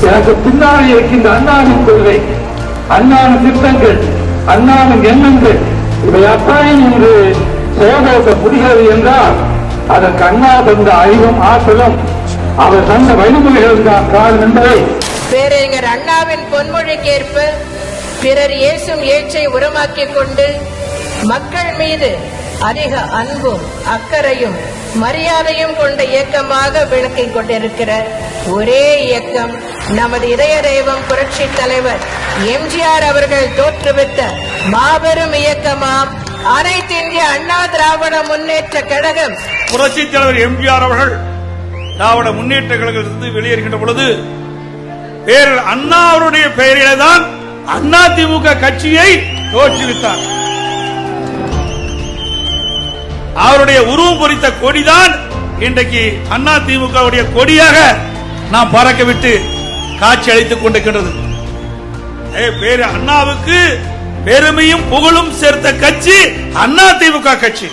எனக்கு பின்னாடி இருக்கின்ற அண்ணாவின் கொள்கை, அண்ணாவின் திட்டங்கள், அண்ணாவின் எண்ணங்கள் இவை அத்தனையும் இன்று செயல்படுத்த முடிகிறது என்றால் அதற்கு அண்ணா தந்த அறிவும் ஆற்றலும் அவர் தந்த வழிமுறைகள் தான் காரணம் என்பதை பேரறிஞர் அண்ணாவின் பொன்மொழிக்கேற்ப பிறர் ஏசும் ஏச்சை உரமாக்கிக் கொண்டு மக்கள் மீது அதிக அன்பும் அக்கறையும் மரியாதையும் கொண்ட இயக்கமாக விளக்கிக் கொண்டிருக்கிற ஒரே இயக்கம் நமது இதய தெய்வம் புரட்சி தலைவர் எம்ஜிஆர் அவர்கள் தோற்றுவித்த மாபெரும் இயக்கமாம் அனைத்து இந்திய அண்ணா திராவிட முன்னேற்ற கழகம். புரட்சி தலைவர் எம்ஜிஆர் அவர்கள் திராவிட முன்னேற்ற கழகத்திலிருந்து வெளியேறுகின்ற பொழுது பேரர் அண்ணா அவருடைய பெயரில்தான் அண்ணா திமுக கட்சியை தோற்றுவித்தார். அவருடைய உருவம் பொறித்த கொடிதான் இன்றைக்கு அண்ணா திமுக கொடியாக நாம் பறக்க விட்டு காட்சி அளித்துக் கொண்டிருக்கின்றது. பேரு அண்ணாவுக்கு பெருமையும் புகழும் சேர்த்த கட்சி அண்ணா திமுக கட்சி.